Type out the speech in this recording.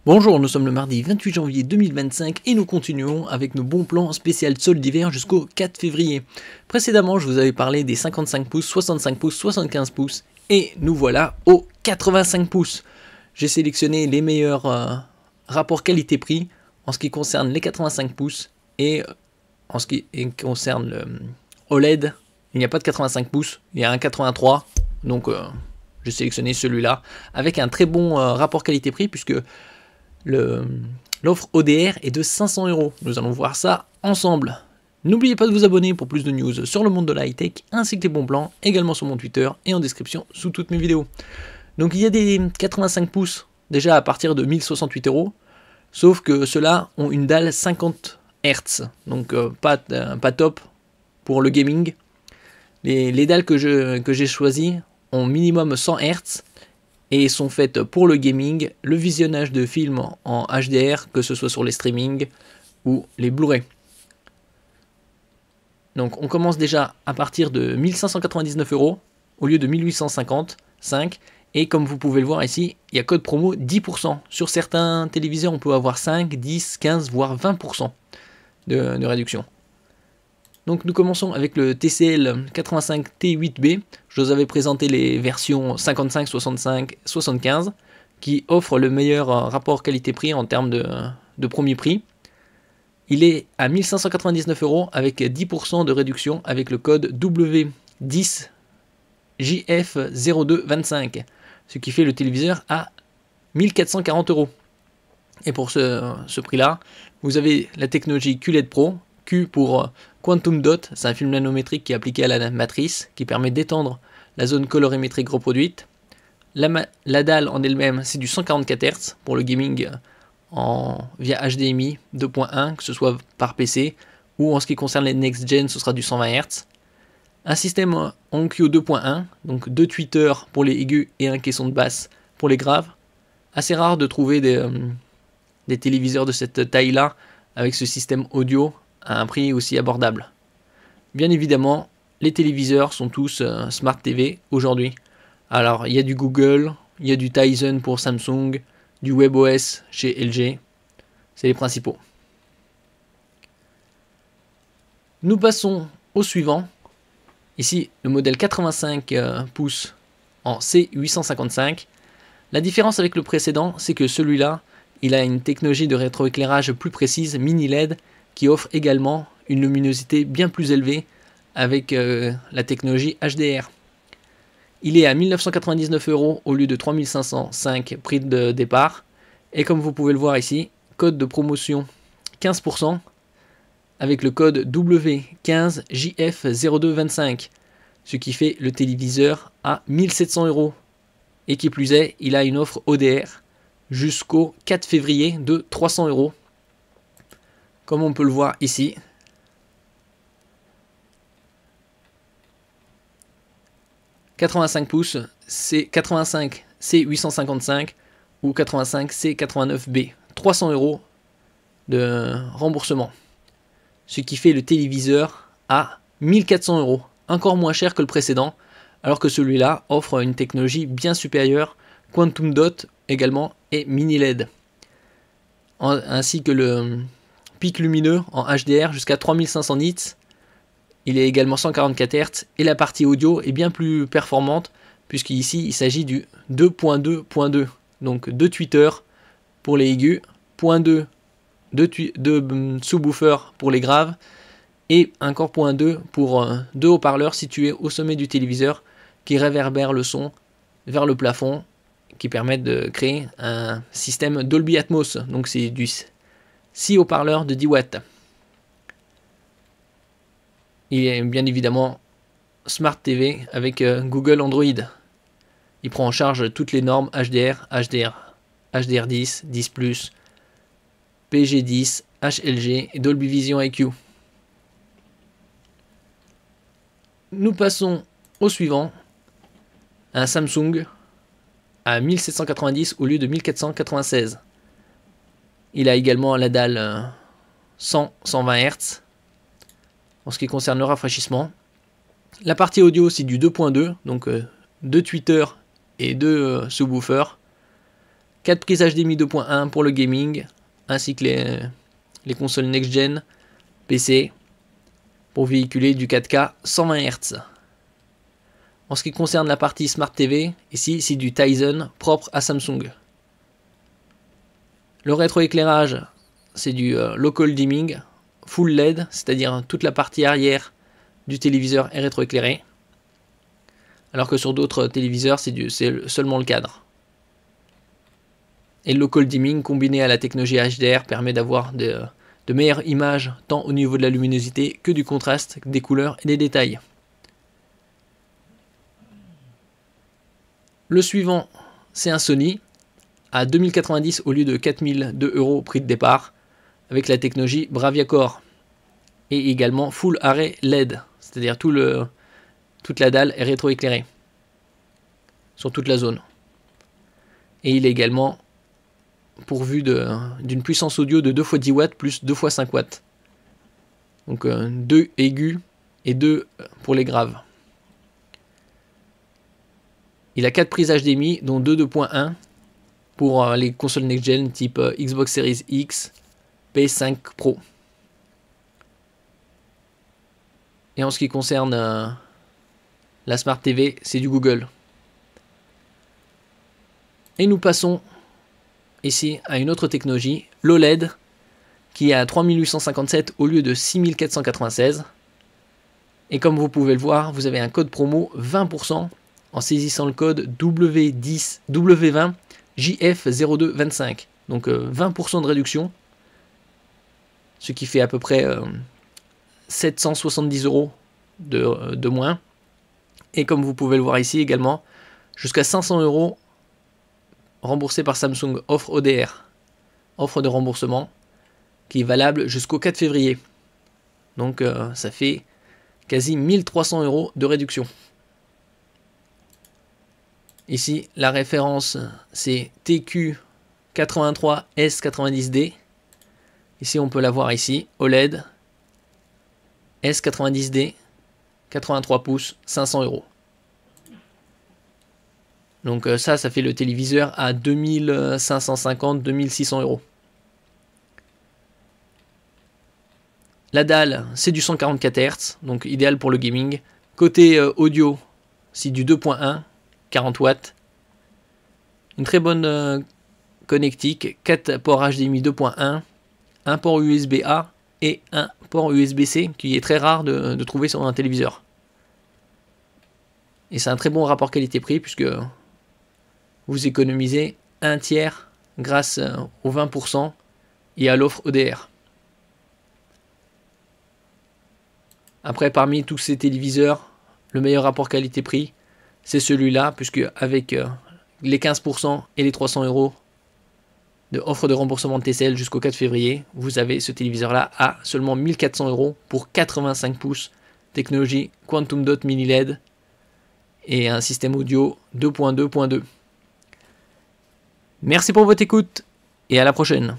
Bonjour, nous sommes le mardi 28 janvier 2025 et nous continuons avec nos bons plans spécial soldes d'hiver jusqu'au 4 février. Précédemment, je vous avais parlé des 55 pouces, 65 pouces, 75 pouces et nous voilà aux 85 pouces. J'ai sélectionné les meilleurs rapports qualité-prix en ce qui concerne les 85 pouces et en ce qui concerne le OLED, il n'y a pas de 85 pouces, il y a un 83, donc j'ai sélectionné celui-là avec un très bon rapport qualité-prix puisque l'offre ODR est de 500 €. Nous allons voir ça ensemble. N'oubliez pas de vous abonner pour plus de news sur le monde de la high-tech ainsi que les bons plans, également sur mon Twitter et en description sous toutes mes vidéos. Donc il y a des 85 pouces déjà à partir de 1068 €, sauf que ceux-là ont une dalle 50 Hz, donc pas top pour le gaming. Les dalles que j'ai choisies ont minimum 100 Hz et sont faites pour le gaming, le visionnage de films en HDR, que ce soit sur les streamings ou les Blu-ray. Donc on commence déjà à partir de 1599 € au lieu de 1855, et comme vous pouvez le voir ici, il y a code promo 10%. Sur certains téléviseurs, on peut avoir 5, 10, 15, voire 20% de réduction. Donc nous commençons avec le TCL 85T8B. Je vous avais présenté les versions 55, 65, 75 qui offrent le meilleur rapport qualité-prix en termes de premier prix. Il est à 1599 € avec 10% de réduction avec le code W10JF0225, ce qui fait le téléviseur à 1440 €. Et pour ce prix-là, vous avez la technologie QLED Pro, Q pour Quantum Dot, c'est un film nanométrique qui est appliqué à la matrice, qui permet d'étendre la zone colorimétrique reproduite. La dalle en elle-même, c'est du 144 Hz pour le gaming via HDMI 2.1, que ce soit par PC, ou en ce qui concerne les next-gen, ce sera du 120 Hz. Un système OnQ 2.1, donc 2 tweeters pour les aigus et un caisson de basse pour les graves. Assez rare de trouver des téléviseurs de cette taille-là avec ce système audio à un prix aussi abordable. Bien évidemment, les téléviseurs sont tous Smart TV aujourd'hui. Alors, il y a du Google, il y a du Tizen pour Samsung, du WebOS chez LG. C'est les principaux. Nous passons au suivant. Ici, le modèle 85 pouces en C855. La différence avec le précédent, c'est que celui-là, il a une technologie de rétroéclairage plus précise, mini LED, qui offre également une luminosité bien plus élevée avec la technologie HDR. Il est à 1999 € au lieu de 3505 prix de départ. Et comme vous pouvez le voir ici, code de promotion 15% avec le code W15JF0225, ce qui fait le téléviseur à 1700 €. Et qui plus est, il a une offre ODR jusqu'au 4 février de 300 €. Comme on peut le voir ici. « 85 pouces, c'est 85 C855 ou 85 C89B. 300 € de remboursement. Ce qui fait le téléviseur à 1400 €. Encore moins cher que le précédent, alors que celui-là offre une technologie bien supérieure, Quantum Dot également et Mini LED. Ainsi que le pic lumineux en HDR jusqu'à 3500 nits. Il est également 144 Hz et la partie audio est bien plus performante puisqu'ici il s'agit du 2.2.2, donc 2 tweeters pour les aigus, 2 sous-woofers pour les graves et encore 2 pour 2 haut-parleurs situés au sommet du téléviseur qui réverbèrent le son vers le plafond, qui permettent de créer un système Dolby Atmos, donc c'est du 6 haut-parleurs de 10 watts. Il est bien évidemment Smart TV avec Google Android. Il prend en charge toutes les normes HDR, HDR10, 10+, PG10, HLG et Dolby Vision IQ. Nous passons au suivant, un Samsung à 1790 au lieu de 1496. Il a également la dalle 100-120 Hz en ce qui concerne le rafraîchissement. La partie audio, c'est du 2.2, donc 2 tweeters et 2 subwoofers. 4 prises HDMI 2.1 pour le gaming, ainsi que les consoles next-gen, PC, pour véhiculer du 4K 120 Hz. En ce qui concerne la partie Smart TV, ici c'est du Tizen propre à Samsung. Le rétroéclairage, c'est du local dimming, full LED, c'est-à-dire toute la partie arrière du téléviseur est rétroéclairée, alors que sur d'autres téléviseurs c'est seulement le cadre. Et le local dimming combiné à la technologie HDR permet d'avoir de meilleures images tant au niveau de la luminosité que du contraste, des couleurs et des détails. Le suivant, c'est un Sony à 2090 au lieu de 4002 € prix de départ, avec la technologie Bravia Core et également Full Array LED, c'est-à-dire toute la dalle est rétroéclairée sur toute la zone. Et il est également pourvu d'une puissance audio de 2 x 10 watts plus 2 x 5 watts. Donc 2 aigus et 2 pour les graves. Il a 4 prises HDMI, dont 2 2.1 pour les consoles next-gen type Xbox Series X, PS5 Pro. Et en ce qui concerne la Smart TV, c'est du Google. Et nous passons ici à une autre technologie, l'OLED, qui est à 3857 au lieu de 6496. Et comme vous pouvez le voir, vous avez un code promo 20% en saisissant le code W20 JF0225. Donc 20% de réduction, ce qui fait à peu près 770 € de moins. Et comme vous pouvez le voir ici également, jusqu'à 500 € remboursés par Samsung, offre ODR, offre de remboursement, qui est valable jusqu'au 4 février. Donc ça fait quasi 1300 € de réduction. Ici, la référence, c'est TQ83S90D. Ici, on peut la voir ici, OLED, S90D, 83 pouces, 500 €. Donc ça fait le téléviseur à 2550-2600 €. La dalle, c'est du 144 Hz, donc idéal pour le gaming. Côté audio, c'est du 2.1, 40 watts. Une très bonne connectique, 4 ports HDMI 2.1, un port USB-A et un port USB-C, qui est très rare de trouver sur un téléviseur. Et c'est un très bon rapport qualité-prix, puisque vous économisez un tiers grâce aux 20% et à l'offre ODR. Après, parmi tous ces téléviseurs, le meilleur rapport qualité-prix, c'est celui-là, puisque avec les 15% et les 300 € de offre de remboursement de TCL jusqu'au 4 février, vous avez ce téléviseur-là à seulement 1400 € pour 85 pouces, technologie Quantum Dot Mini LED et un système audio 2.2.2. Merci pour votre écoute et à la prochaine.